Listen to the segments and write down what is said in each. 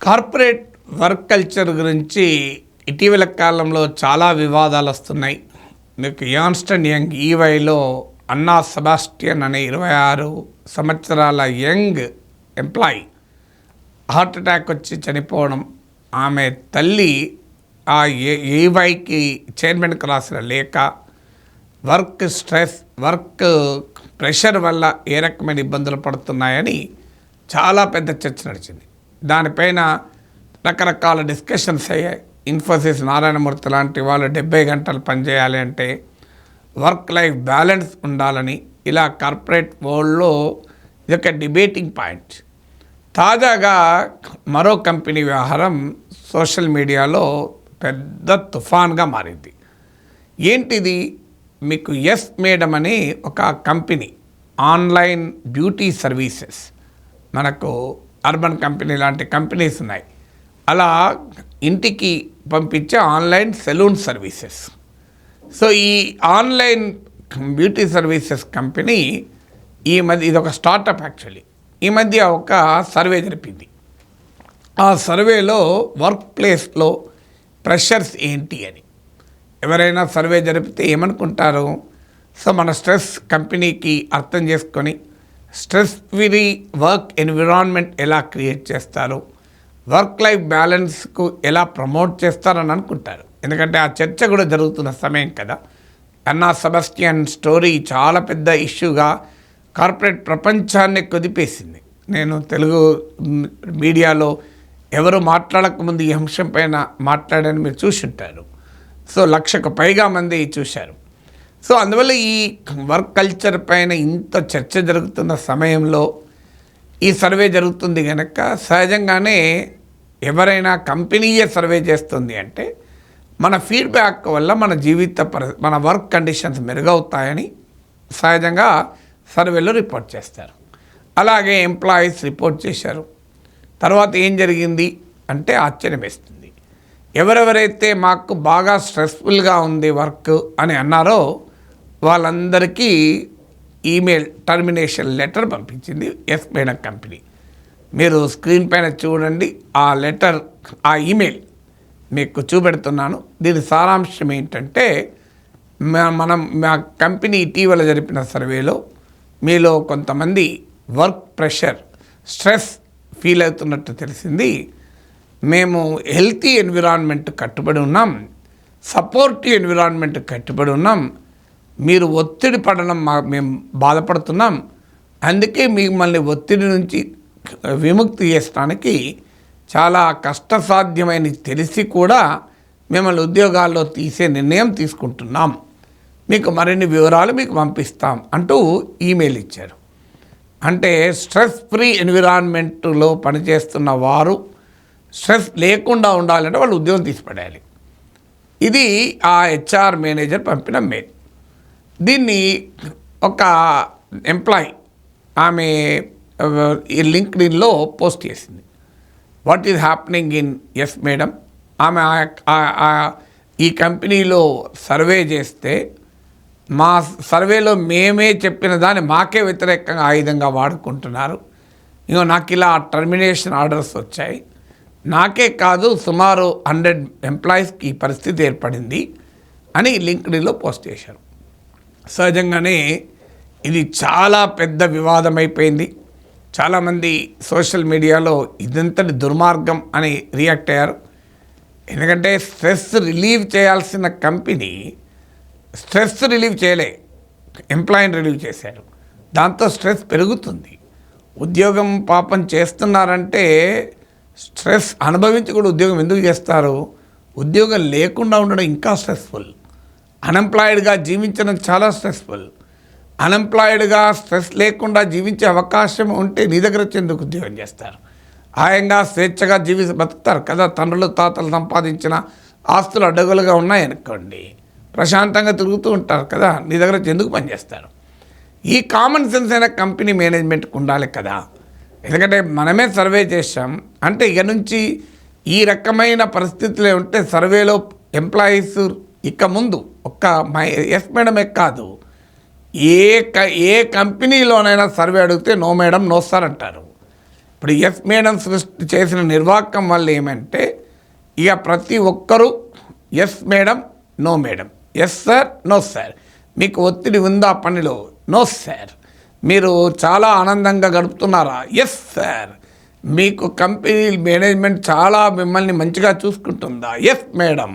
Corporate work culture గురించి ఇటీవల కాలంలో చాలా వివాదాలు వస్తున్నాయి. మీకు ఎర్న్స్ట్ అండ్ యంగ్ ఈవైలో అన్నా సెబాస్టియన్ అనే 26 సంవత్సరాల యంగ్ ఎంప్లాయీ హార్ట్ అటాక్ వచ్చి చనిపోవడం, ఆమె తల్లి ఆ ఈవైకి చైర్మన్కి రాసిన లేఖ, వర్క్ స్ట్రెస్, వర్క్ ప్రెషర్ వల్ల ఏ రకమైన ఇబ్బందులు పడుతున్నాయని చాలా పెద్ద చర్చ నడిచింది. దానిపైన రకరకాల డిస్కషన్స్ అయ్యాయి. ఇన్ఫోసిస్ నారాయణమూర్తి లాంటి వాళ్ళు 70 గంటలు పనిచేయాలి అంటే వర్క్ లైఫ్ బ్యాలెన్స్ ఉండాలని, ఇలా కార్పొరేట్ వరల్డ్లో ఇదొక డిబేటింగ్ పాయింట్. తాజాగా మరో కంపెనీ వ్యవహారం సోషల్ మీడియాలో పెద్ద తుఫాన్గా మారింది. ఏంటిది? మీకు ఎస్ మేడం అని ఒక కంపెనీ, ఆన్లైన్ బ్యూటీ సర్వీసెస్, మనకు అర్బన్ కంపెనీ లాంటి కంపెనీస్ ఉన్నాయి. అలా ఇంటికి పంపించే ఆన్లైన్ సెలూన్ సర్వీసెస్. సో ఈ ఆన్లైన్ బ్యూటీ సర్వీసెస్ కంపెనీ ఈ మధ్య, ఇది ఒక స్టార్టప్ యాక్చువల్లీ, ఈ మధ్య ఒక సర్వే జరిపింది. ఆ సర్వేలో వర్క్ ప్లేస్లో ప్రెషర్స్ ఏంటి అని ఎవరైనా సర్వే జరిపితే ఏమనుకుంటారు? సో మన స్ట్రెస్ కంపెనీకి అర్థం చేసుకొని స్ట్రెస్ ఫ్రీ వర్క్ ఎన్విరాన్మెంట్ ఎలా క్రియేట్ చేస్తారు, వర్క్ లైఫ్ బ్యాలెన్స్కు ఎలా ప్రమోట్ చేస్తారని అనుకుంటారు. ఎందుకంటే ఆ చర్చ కూడా జరుగుతున్న సమయం కదా. అన్నా సెబాస్టియన్ స్టోరీ చాలా పెద్ద ఇష్యూగా కార్పొరేట్ ప్రపంచాన్ని కుదిపేసింది. నేను తెలుగు మీడియాలో ఎవరు మాట్లాడకముందు ఈ అంశం పైన మాట్లాడని మీరు చూసుంటారు. సో 1,00,000కు పైగా మంది చూశారు. సో అందువల్ల ఈ వర్క్ కల్చర్ పైన ఇంత చర్చ జరుగుతున్న సమయంలో ఈ సర్వే జరుగుతుంది కనుక సహజంగానే ఎవరైనా కంపెనీయే సర్వే చేస్తుంది అంటే మన ఫీడ్బ్యాక్ వల్ల మన మన వర్క్ కండిషన్స్ మెరుగవుతాయని సహజంగా సర్వేలో రిపోర్ట్ చేస్తారు. అలాగే ఎంప్లాయీస్ రిపోర్ట్ చేశారు. తర్వాత ఏం జరిగింది అంటే ఆశ్చర్యం వేస్తుంది. ఎవరెవరైతే మాకు బాగా స్ట్రెస్ఫుల్గా ఉంది వర్క్ అని అన్నారో వాళ్ళందరికీ ఈమెయిల్ టర్మినేషన్ లెటర్ పంపించింది ఎస్ మేడం కంపెనీ. మీరు స్క్రీన్ పైన చూడండి, ఆ లెటర్, ఆ ఈమెయిల్ మీకు చూపెడుతున్నాను. దీని సారాంశం ఏంటంటే, మా కంపెనీ ఇటీవల జరిపిన సర్వేలో మీలో కొంతమంది వర్క్ ప్రెషర్, స్ట్రెస్ ఫీల్ అవుతున్నట్టు తెలిసింది. మేము హెల్తీ ఎన్విరాన్మెంట్ కట్టుబడి ఉన్నాం, సపోర్టివ్ ఎన్విరాన్మెంట్ కట్టుబడి ఉన్నాం. మీరు ఒత్తిడి పడడం మేము బాధపడుతున్నాం. అందుకే మిమ్మల్ని ఒత్తిడి నుంచి విముక్తి చేయడానికి చాలా కష్టసాధ్యమైన తెలిసి కూడా మిమ్మల్ని ఉద్యోగాల్లో తీసే నిర్ణయం తీసుకుంటున్నాం. మీకు మరిన్ని వివరాలు మీకు పంపిస్తాం అంటూ ఈమెయిల్ ఇచ్చారు. అంటే స్ట్రెస్ ఫ్రీ ఎన్విరాన్మెంట్లో పనిచేస్తున్న వారు స్ట్రెస్ లేకుండా ఉండాలంటే వాళ్ళు ఉద్యోగం తీసిపడేయాలి. ఇది ఆ హెచ్ఆర్ మేనేజర్ పంపిన మెయిల్. దీన్ని ఒక ఎంప్లాయీ ఆమె ఈ లింక్డ్ఇన్లో పోస్ట్ చేసింది. వాట్ ఈజ్ హ్యాపెనింగ్ ఇన్ ఎస్ మేడం. ఆమె ఈ కంపెనీలో సర్వే చేస్తే మా సర్వేలో మేమే చెప్పిన దాన్ని మాకే వ్యతిరేకంగా ఆయుధంగా వాడుకుంటున్నారు. ఇంకో నాకు ఇలా టర్మినేషన్ ఆర్డర్స్ వచ్చాయి. నాకే కాదు, సుమారు 100 ఎంప్లాయీస్కి ఈ పరిస్థితి ఏర్పడింది అని లింక్డ్ఇన్లో పోస్ట్ చేశారు. సహజంగానే ఇది చాలా పెద్ద వివాదం అయిపోయింది. చాలామంది సోషల్ మీడియాలో ఇదంతటి దుర్మార్గం అని రియాక్ట్ అయ్యారు. ఎందుకంటే స్ట్రెస్ రిలీవ్ చేయాల్సిన కంపెనీ స్ట్రెస్ రిలీవ్ చేయలే, ఎంప్లాయీని రిలీవ్ చేశారు. దాంతో స్ట్రెస్ పెరుగుతుంది. ఉద్యోగం పాపం చేస్తున్నారంటే స్ట్రెస్ అనుభవించి కూడా ఉద్యోగం ఎందుకు చేస్తారు? ఉద్యోగం లేకుండా ఉండడం ఇంకా స్ట్రెస్ఫుల్. అన్ఎంప్లాయిడ్గా జీవించడం చాలా స్ట్రెస్ఫుల్. అన్ఎంప్లాయిడ్గా స్ట్రెస్ లేకుండా జీవించే అవకాశం ఉంటే నీ దగ్గర వచ్చి ఎందుకు ఉద్యోగం చేస్తారు? హాయంగా స్వేచ్ఛగా బతుకుతారు కదా. తండ్రులు తాతలు సంపాదించిన ఆస్తులు అడ్డగోలుగా ఉన్నాయనుకోండి, ప్రశాంతంగా తిరుగుతూ ఉంటారు కదా. నీ దగ్గర వచ్చి ఎందుకు పనిచేస్తారు? ఈ కామన్ సెన్స్ అయిన కంపెనీ మేనేజ్మెంట్కి ఉండాలి కదా. ఎందుకంటే మనమే సర్వే చేశాం అంటే ఇక నుంచి ఈ రకమైన పరిస్థితులే ఉంటే సర్వేలో ఎంప్లాయీస్ ఇక ముందు ఒక్క ఎస్ మేడమే కాదు, ఏ కంపెనీలోనైనా సర్వే అడిగితే నో మేడం నో సార్ అంటారు. ఇప్పుడు ఎస్ మేడం సృష్టి చేసిన నిర్వాహకం వల్ల ఏమంటే ఇక ప్రతి ఒక్కరూ yes madam, no madam, yes sir, no sir, మీకు ఒత్తిడి ఉందా పనిలో, నో సార్, మీరు చాలా ఆనందంగా గడుపుతున్నారా, ఎస్ సార్, మీకు కంపెనీ మేనేజ్మెంట్ చాలా మిమ్మల్ని మంచిగా చూసుకుంటుందా, ఎస్ మేడం,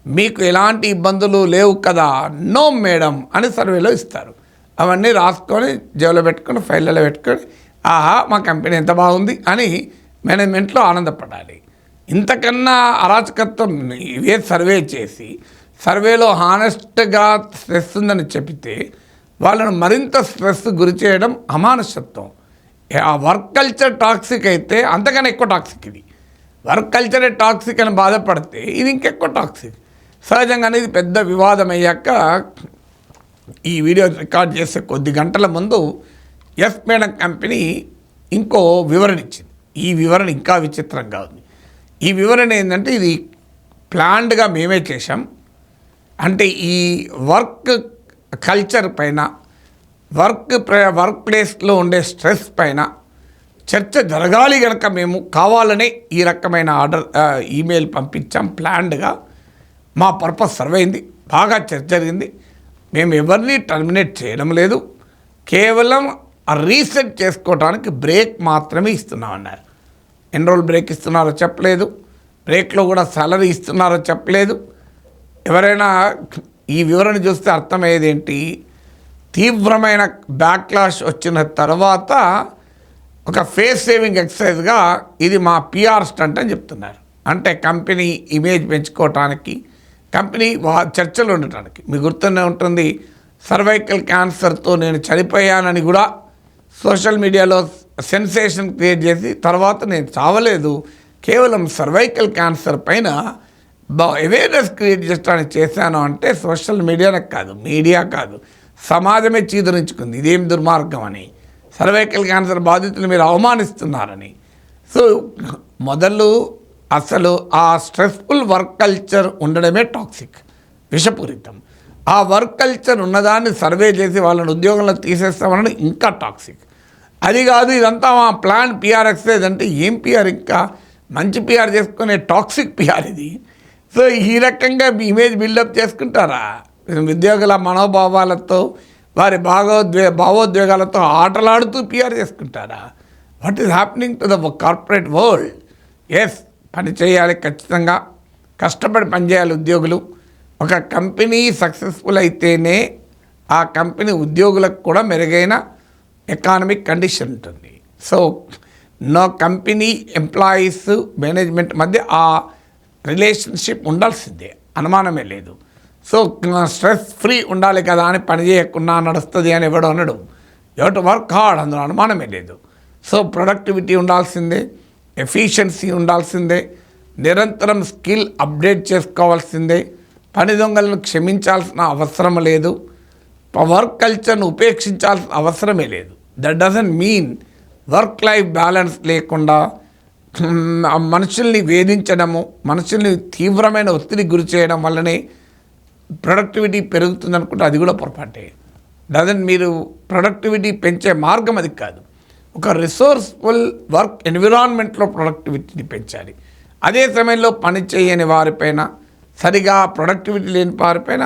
మీకు ఎలాంటి ఇబ్బందులు లేవు కదా, నో మేడం అని సర్వేలో ఇస్తారు. అవన్నీ రాసుకొని జేబులో పెట్టుకొని ఫైళ్ళలో పెట్టుకొని ఆహా మా కంపెనీ ఎంత బాగుంది అని మేనేజ్మెంట్లో ఆనందపడాలి. ఇంతకన్నా అరాచకత్వం ఇవే సర్వే చేసి సర్వేలో హానెస్ట్గా స్ట్రెస్ ఉందని చెబితే వాళ్ళను మరింత స్ట్రెస్ గురి చేయడం అమానుషత్వం. ఆ వర్క్ కల్చర్ టాక్సిక్ అయితే అంతకన్నా ఎక్కువ టాక్సిక్ ఇది. వర్క్ కల్చరే టాక్సిక్ అని బాధపడితే ఇది ఇంకెక్కువ టాక్సిక్. సహజంగానే ఇది పెద్ద వివాదం అయ్యాక ఈ వీడియో రికార్డ్ చేసే కొద్ది గంటల ముందు ఎస్ మేడం కంపెనీ ఇంకో వివరణ ఇచ్చింది. ఈ వివరణ ఇంకా విచిత్రంగా ఉంది. ఈ వివరణ ఏంటంటే ఇది ప్లాన్డ్గా మేమే చేశాం. అంటే ఈ వర్క్ కల్చర్ పైన వర్క్ ప్లేస్లో ఉండే స్ట్రెస్ పైన చర్చ జరగాలి కనుక మేము కావాలనే ఈ రకమైన ఈమెయిల్ పంపించాం. ప్లాన్డ్గా మా పర్పస్ సర్వ్ అయింది, బాగా చర్చ జరిగింది. మేము ఎవరిని టర్మినేట్ చేయడం లేదు, కేవలం రీసెట్ చేసుకోవడానికి బ్రేక్ మాత్రమే ఇస్తున్నామన్నారు. ఎన్ని రోజులు బ్రేక్ ఇస్తున్నారో చెప్పలేదు, బ్రేక్లో కూడా సాలరీ ఇస్తున్నారో చెప్పలేదు. ఎవరైనా ఈ వివరణ చూస్తే అర్థమయ్యేది ఏంటి, తీవ్రమైన బ్యాక్లాష్ వచ్చిన తర్వాత ఒక ఫేస్ సేవింగ్ ఎక్సర్సైజ్గా ఇది మా పిఆర్ స్టంట్ అని చెప్తున్నారు. అంటే కంపెనీ ఇమేజ్ పెంచుకోవటానికి, కంపెనీ చర్చలు ఉండటానికి. మీకు గుర్తునే ఉంటుంది, సర్వైకల్ క్యాన్సర్తో నేను చనిపోయానని కూడా సోషల్ మీడియాలో సెన్సేషన్ క్రియేట్ చేసి తర్వాత నేను చావలేదు, కేవలం సర్వైకల్ క్యాన్సర్ పైన అవేర్నెస్ క్రియేట్ చేయడానికి చేశాను అంటే సోషల్ మీడియానే కాదు, మీడియా కాదు, సమాజమే చీదరించుకుంది. ఇదేం దుర్మార్గం అని, సర్వైకల్ క్యాన్సర్ బాధితులు మీరు అవమానిస్తున్నారని. సో మొదలు అసలు ఆ స్ట్రెస్ఫుల్ వర్క్ కల్చర్ ఉండడమే టాక్సిక్, విషపూరితం. ఆ వర్క్ కల్చర్ ఉన్నదాన్ని సర్వే చేసి వాళ్ళని ఉద్యోగంలో తీసేస్తామని ఇంకా టాక్సిక్. అది కాదు ఇదంతా మా ప్లాన్ పిఆర్ ఎక్సైజ్ అంటే ఏం పిఆర్, ఇంకా మంచి పిఆర్ చేసుకునే టాక్సిక్ పిఆర్ ఇది. సో ఈ రకంగా ఇమేజ్ బిల్డప్ చేసుకుంటారా? ఉద్యోగుల మనోభావాలతో వారి భావోద్వేగాలతో ఆటలాడుతూ పిఆర్ చేసుకుంటారా? What is happening to the corporate world? Yes, పని చేయాలి, ఖచ్చితంగా కష్టపడి పనిచేయాలి ఉద్యోగులు. ఒక కంపెనీ సక్సెస్ఫుల్ అయితేనే ఆ కంపెనీ ఉద్యోగులకు కూడా మెరుగైన ఎకానమిక్ కండిషన్ ఉంటుంది. So no company employees management మధ్య ఆ రిలేషన్షిప్ ఉండాల్సిందే, అనుమానమే లేదు. సో స్ట్రెస్ ఫ్రీ ఉండాలి కదా అని పని చేయకుండా నడుస్తుంది అని ఎవడో అనడు. యూ టు వర్క్ హార్డ్, అందులో అనుమానమే లేదు. సో ప్రొడక్టివిటీ ఉండాల్సిందే, ఎఫిషియన్సీ ఉండాల్సిందే, నిరంతరం స్కిల్ అప్డేట్ చేసుకోవాల్సిందే, పని దొంగలను క్షమించాల్సిన అవసరం లేదు, వర్క్ కల్చర్ను ఉపేక్షించాల్సిన అవసరమే లేదు. That doesn't mean work life balance లేకుండా మనుషుల్ని వేధించడము, మనుషుల్ని తీవ్రమైన ఒత్తిడి గురి చేయడం వల్లనే ప్రొడక్టివిటీ పెరుగుతుంది అనుకుంటే అది కూడా పొరపాటే. డజంట్, మీరు ప్రొడక్టివిటీ పెంచే మార్గం అది కాదు. ఒక రిసోర్స్ఫుల్ వర్క్ ఎన్విరాన్మెంట్లో ప్రొడక్టివిటీని పెంచాలి. అదే సమయంలో పని చేయని వారిపైన, సరిగా ప్రొడక్టివిటీ లేని వారిపైన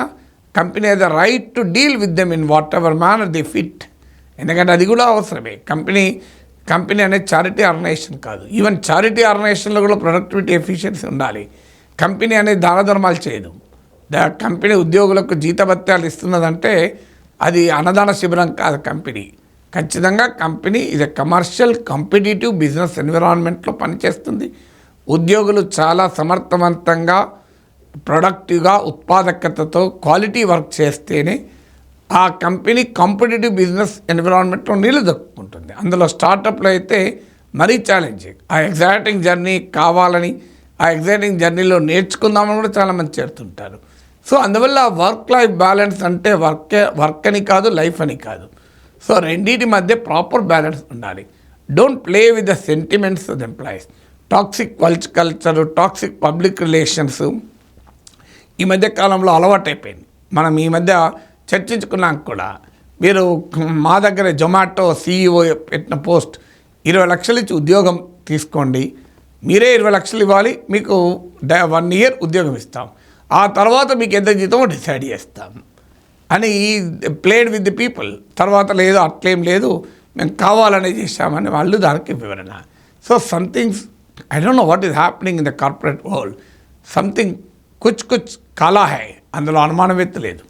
company has the right to deal with them in what ever manner they fit. ఎందుకంటే అది కూడా అవసరమే. కంపెనీ అనేది చారిటీ ఆర్గనైజేషన్ కాదు. ఈవెన్ చారిటీ ఆర్గనైజేషన్లో కూడా ప్రొడక్టివిటీ ఎఫిషియన్సీ ఉండాలి. కంపెనీ అనేది దాన ధర్మాలు చేయదు. కంపెనీ ఉద్యోగులకు జీతభత్యాలు ఇస్తున్నదంటే అది అన్నదాన శిబిరం కాదు. కంపెనీ ఖచ్చితంగా కంపెనీ ఇది కమర్షియల్ కాంపిటేటివ్ బిజినెస్ ఎన్విరాన్మెంట్లో పనిచేస్తుంది. ఉద్యోగులు చాలా సమర్థవంతంగా, ప్రొడక్టివ్గా, ఉత్పాదకతతో క్వాలిటీ వర్క్ చేస్తేనే ఆ కంపెనీ కాంపిటేటివ్ బిజినెస్ ఎన్విరాన్మెంట్లో నిలదొక్కుంటుంది. అందులో స్టార్టప్లో అయితే మరీ ఛాలెంజింగ్. ఆ ఎగ్జైటింగ్ జర్నీ కావాలని, ఆ ఎగ్జైటింగ్ జర్నీలో నేర్చుకుందామని కూడా చాలామంది చేరుతుంటారు. సో అందువల్ల వర్క్ లైఫ్ బ్యాలెన్స్ అంటే వర్క్ అని కాదు, లైఫ్ అని కాదు. సో రెండింటి మధ్య ప్రాపర్ బ్యాలెన్స్ ఉండాలి. Don't play with the sentiments of the employees. Toxic culture, toxic public relations ఈ మధ్య కాలంలో అలవాటైపోయింది. మనం ఈ మధ్య చర్చించుకున్నాం కూడా. మీరు మా దగ్గర జొమాటో CEO పెట్టిన పోస్ట్, 20 లక్షలు ఇచ్చి ఉద్యోగం తీసుకోండి, మీరే 20 లక్షలు ఇవ్వాలి, మీకు 1 ఇయర్ ఉద్యోగం ఇస్తాం, ఆ తర్వాత మీకు ఎంత జీతం డిసైడ్ చేస్తాం అని ప్లేడ్ విత్ ది పీపుల్. తర్వాత లేదు అట్లేం లేదు మేము కావాలనే చేశామని వాళ్ళు దానికి వివరణ. So somethings I don't know what is happening in the corporate world, something కుచ్ కాలా హై, అందులో అనుమానం ఎత్తలేదు.